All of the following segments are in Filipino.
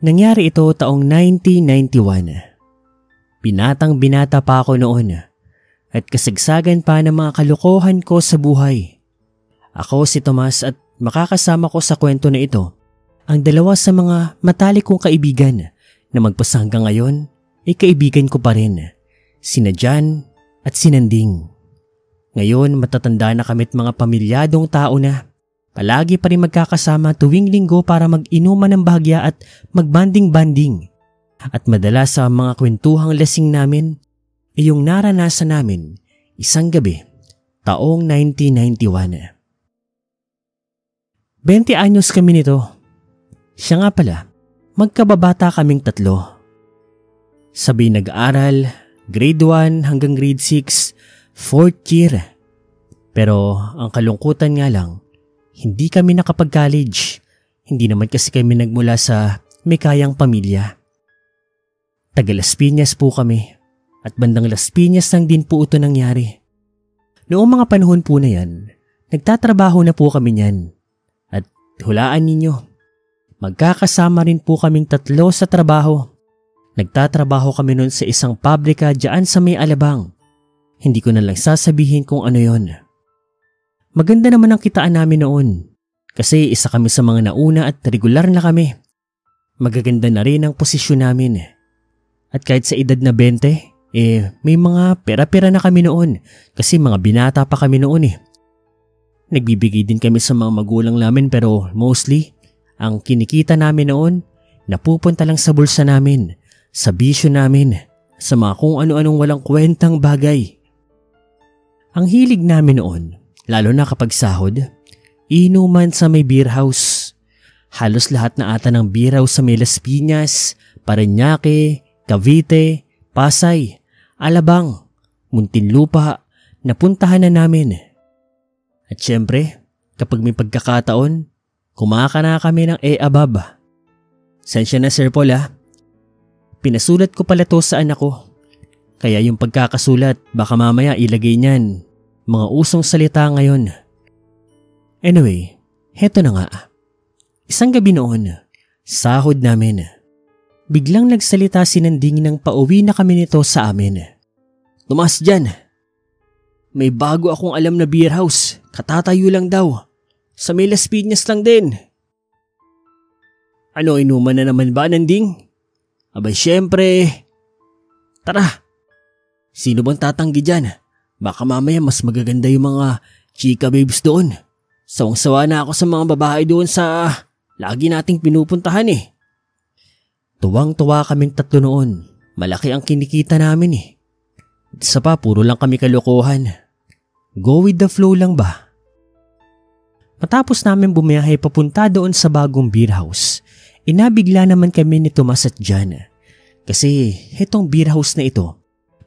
Nangyari ito taong 1991. Binatang-binata pa ako noon at kasagsagan pa ng mga kalokohan ko sa buhay. Ako si Tomas at makakasama ko sa kwento na ito ang dalawa sa mga matalik kong kaibigan na magpasa hanggang ngayon ay kaibigan ko pa rin, sina Jan at si Nanding. Ngayon matatanda na kami't mga pamilyadong tao na. Palagi pa rin magkakasama tuwing linggo para mag-inuman ng bahagya at magbanding-banding. At madalas sa mga kwentuhang lasing namin ay yung naranasan namin isang gabi taong 1991. 20 anyos kami nito. Siya nga pala, magkababata kaming tatlo. Sabay nag-aral, grade 1 hanggang grade 6, 4th year. Pero ang kalungkutan nga lang, hindi kami nakapag-college. Hindi naman kasi kami nagmula sa may kayang pamilya. Taga Las Piñas po kami at bandang Las Piñas lang din po ito nangyari. Noong mga panahon po na yan, nagtatrabaho na po kami niyan. At hulaan ninyo, magkakasama rin po kaming tatlo sa trabaho. Nagtatrabaho kami noon sa isang pabrika dyan sa may Alabang. Hindi ko na lang sasabihin kung ano yon. Maganda naman ang kitaan namin noon kasi isa kami sa mga nauna at regular na kami. Magaganda na rin ang posisyon namin. At kahit sa edad na 20, may mga pera-pera na kami noon kasi mga binata pa kami noon . Nagbibigay din kami sa mga magulang namin pero mostly, ang kinikita namin noon napupunta lang sa bulsa namin, sa bisyo namin, sa mga kung ano-anong walang kwentang bagay. Ang hilig namin noon, lalo na kapag sahod, inuman sa may beer house. Halos lahat na ata ng beer house sa may Las Piñas, Parañaque, Cavite, Pasay, Alabang, Muntinlupa, napuntahan na namin. At syempre, kapag may pagkakataon, kumakana kami ng abab. Sensya na Sir Paul . Pinasulat ko pala to sa anak ko. Kaya yung pagkakasulat, baka mamaya ilagay niyan. Mga usong salita ngayon. Anyway, heto na nga. Isang gabi noon, sahod namin. Biglang nagsalita si Nanding nang pauwi na kami nito sa amin. Tumas dyan. May bago akong alam na beer house. Katatayo lang daw. Sa may Las Piñas lang din. Ano, inuman na naman ba, Nanding? Abay syempre. Tara. Sino bang tatanggi dyan? Baka mamaya mas magaganda yung mga chika babes doon. Sawang-sawa na ako sa mga babae doon sa lagi nating pinupuntahan . Tuwang-tuwa kaming tatlo noon. Malaki ang kinikita namin . Isa pa, puro lang kami kalokohan. Go with the flow lang ba? Matapos namin bumiyahe papunta doon sa bagong beer house, inabigla naman kami ni Tomas at Jan. Kasi itong beer house na ito,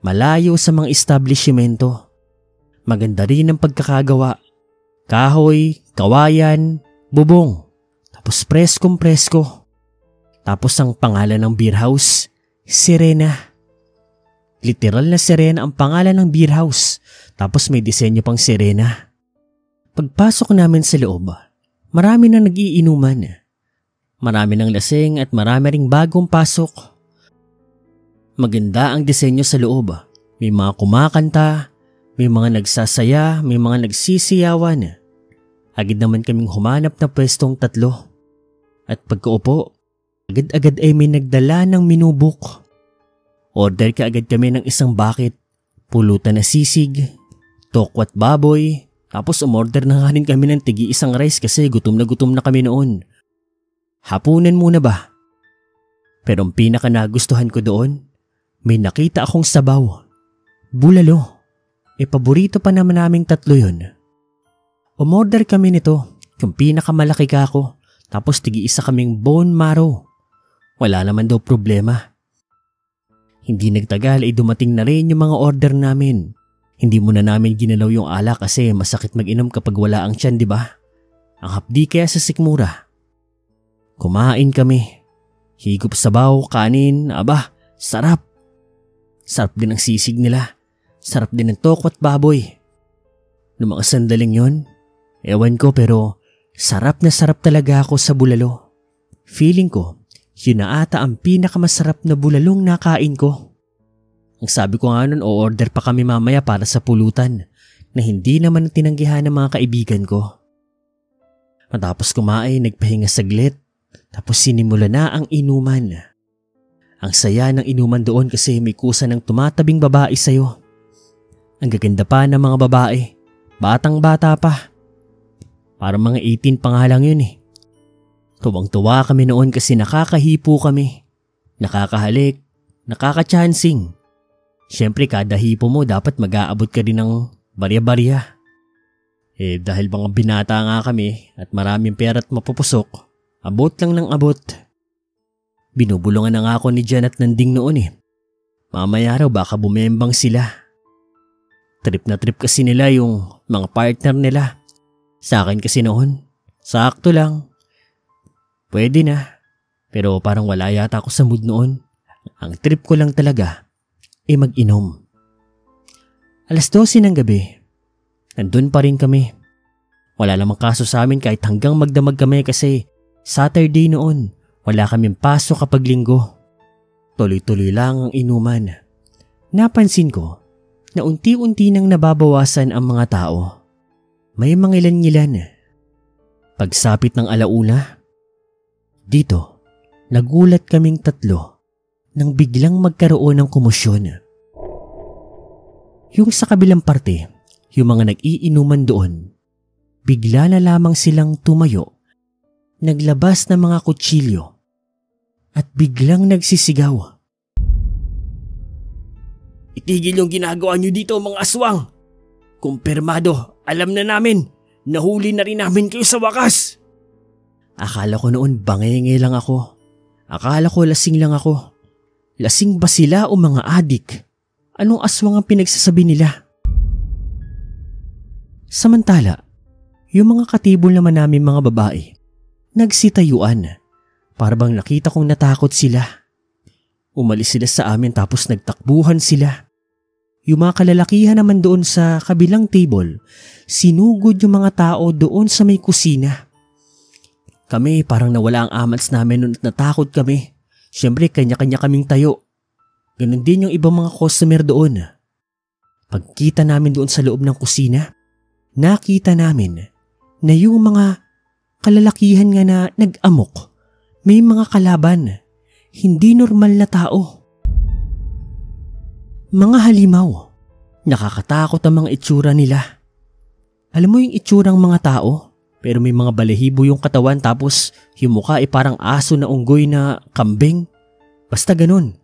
malayo sa mga establishmento. Maganda rin ang pagkakagawa. Kahoy, kawayan, bubong. Tapos preskong-presko. Tapos ang pangalan ng beer house, Sirena. Literal na Sirena ang pangalan ng beer house. Tapos may disenyo pang Sirena. Pagpasok namin sa loob, marami na nag-iinuman. Marami ng lasing at marami ring bagong pasok. Maganda ang disenyo sa loob. May mga kumakanta, may mga nagsasaya, may mga nagsisiyawan. Agad naman kaming humanap na pwestong tatlo. At pagkaupo, agad-agad ay may nagdala ng minubok. Order ka agad kami ng isang bucket, pulutan na sisig, tokwat baboy, tapos umorder na nga rin kami ng tigi-isang rice kasi gutom na kami noon. Hapunan muna ba? Pero ang pinaka nagustuhan ko doon, may nakita akong sabaw. Bulalo. Paborito pa naman naming tatlo yun. Umorder kami nito, yung pinakamalaki kako, tapos tigi-isa kaming bone marrow. Wala naman daw problema. Hindi nagtagal ay dumating na rin yung mga order namin. Hindi muna namin ginalaw yung alak kasi masakit mag-inom kapag wala ang tiyan, di ba? Ang hapdi kaya sa sikmura. Kumain kami. Higop sabaw, kanin, aba, sarap. Sarap din ang sisig nila. Sarap din ang tokwat baboy. Noong mga sandaling yon, ewan ko pero sarap na sarap talaga ako sa bulalo. Feeling ko, Yun na ata ang pinakamasarap na bulalong nakain ko. Ang sabi ko nga nun, o-order pa kami mamaya para sa pulutan na hindi naman tinanggihan ng mga kaibigan ko. Matapos kumain, nagpahinga saglit, tapos sinimula na ang inuman. Ang saya ng inuman doon kasi may kusa ng tumatabing babae sa'yo. Ang gaganda pa ng mga babae, batang-bata pa. Parang mga 18 pa nga lang yun eh. Tuwang-tuwa kami noon kasi nakakahipo kami, nakakahalik, nakaka-chancing. Siyempre kada hipo mo dapat mag-aabot ka rin ng barya-barya. Dahil mga binata nga kami at maraming pera at mapupusok, abot lang ng abot. Binubulungan na nga ako ni Jan at Nanding noon eh. Mamaya raw baka bumembang sila. Trip na trip kasi nila yung mga partner nila. Sa akin kasi noon, sakto lang. Pwede na, pero parang wala yata ako sa mood noon. Ang trip ko lang talaga ay mag-inom. 12:00 ng gabi. Nandun pa rin kami. Wala namang kaso sa amin kahit hanggang magdamag kami kasi Saturday noon, wala kaming pasok kapag linggo. Tuloy-tuloy lang ang inuman. Napansin ko na unti-unti nang nababawasan ang mga tao. May mga ilan-ilan. Pagsapit ng 1:00, dito, nagulat kaming 3 nang biglang magkaroon ng komosyon. Yung sa kabilang parte, yung mga nag-iinuman doon, bigla na lamang silang tumayo, naglabas ng mga kutsilyo, at biglang nagsisigaw. "Itigil yung ginagawa nyo dito mga aswang! Kumpirmado, alam na namin, nahuli na rin namin kayo sa wakas!" Akala ko noon bangenge lang ako. Akala ko lasing lang ako. Lasing ba sila o mga adik? Anong aswang ang pinagsasabi nila? Samantala, yung mga katibol naman namin mga babae, nagsitayuan. Para bang nakita kong natakot sila. Umalis sila sa amin tapos nagtakbuhan sila. Yung mga kalalakihan naman doon sa kabilang table, sinugod yung mga tao doon sa may kusina. Kami parang nawala ang amats namin at natakot kami. Siyempre kanya-kanya kaming tayo. Ganon din yung ibang mga customer doon. Pagkita namin doon sa loob ng kusina, nakita namin na yung mga kalalakihan nga na nag-amok, may mga kalaban, hindi normal na tao. Mga halimaw, nakakatakot ang mga itsura nila. Alam mo yung itsurang mga tao, pero may mga balahibo yung katawan tapos yung mukha ay parang aso na unggoy na kambing. Basta ganun.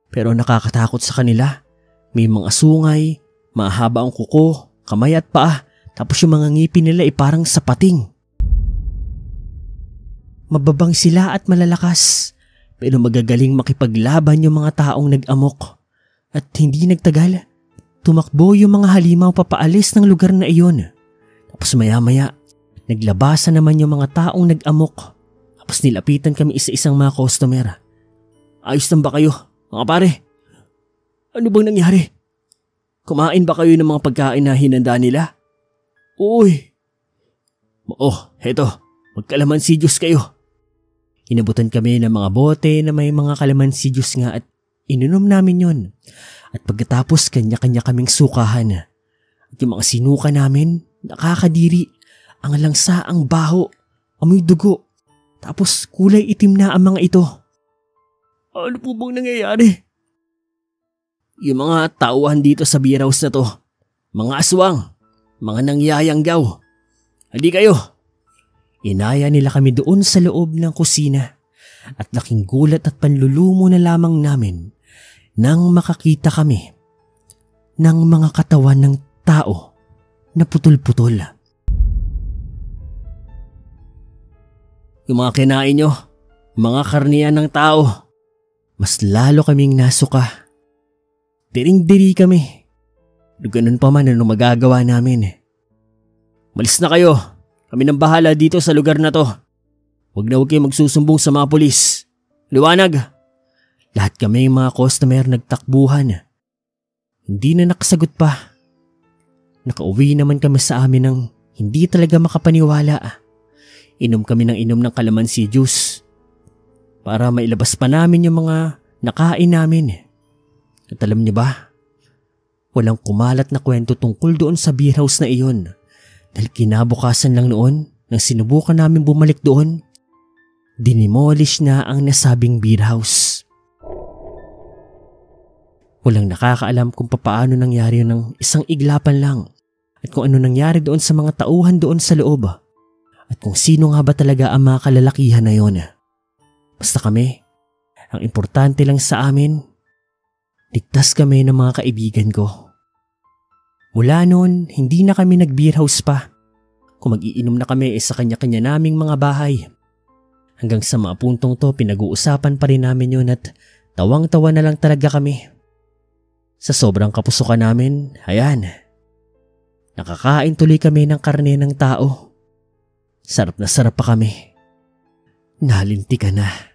Pero nakakatakot sa kanila. May mga sungay, mahaba ang kuko, kamay at paa. Tapos yung mga ngipin nila ay parang sapating. Mababang sila at malalakas, pero magagaling makipaglaban yung mga taong nag-amok. At hindi nagtagal, tumakbo yung mga halimaw papaalis ng lugar na iyon. Tapos maya-maya, naglabasan naman yung mga taong nag-amok. Tapos nilapitan kami isa-isang mga customer. "Ayos lang ba kayo, mga pare? Ano bang nangyari? Kumain ba kayo ng mga pagkain na hinanda nila?" "Uy." Heto, magkalamansi juice kayo." Inabutan kami ng mga bote na may mga kalamansi juice nga at ininom namin yon. At pagkatapos kanya-kanya kaming sukahan. At yung mga sinuka namin, nakakadiri. Ang langsa, ang baho, amoy dugo. Tapos kulay itim na ang mga ito. "Ano po bang nangyayari?" "Yung mga tauhan dito sa beer house na to, mga aswang, mga nangyayanggaw. Halika kayo." Inaya nila kami doon sa loob ng kusina at laking gulat at panlulumo na lamang namin nang makakita kami ng mga katawan ng tao na putol-putol. Yung mga kinain nyo, mga karniyan ng tao, mas lalo kaming nasuka. Diring-diri kami. Ganun pa man ano magagawa namin. "Malis na kayo. Kami nang bahala dito sa lugar na to. Huwag kayong magsusumbong sa mga pulis. Liwanag." Lahat kami mga customer nagtakbuhan. Hindi na nakasagot pa. Nakauwi naman kami sa amin ng hindi talaga makapaniwala. Inom kami ng kalamansi juice. para mailabas pa namin yung mga nakain namin. At alam niyo ba, walang kumalat na kwento tungkol doon sa beer house na iyon dahil kinabukasan lang noon nang sinubukan namin bumalik doon, dinimolish na ang nasabing beer house. Walang nakakaalam kung papaano nangyari yun ng isang iglapan lang at kung ano nangyari doon sa mga tauhan doon sa loob at kung sino nga ba talaga ang mga kalalakihan na yon. Basta kami, ang importante lang sa amin, ligtas kami ng mga kaibigan ko. Mula noon, hindi na kami nag-beer house pa. Kung mag-iinom na kami sa kanya-kanya naming mga bahay. Hanggang sa mga puntong to, pinag-uusapan pa rin namin yun at tawang-tawa na lang talaga kami. Sa sobrang kapusukan namin, ayan, nakakain tuloy kami ng karne ng tao. Sarap na sarap pa kami. Nalinti ka na.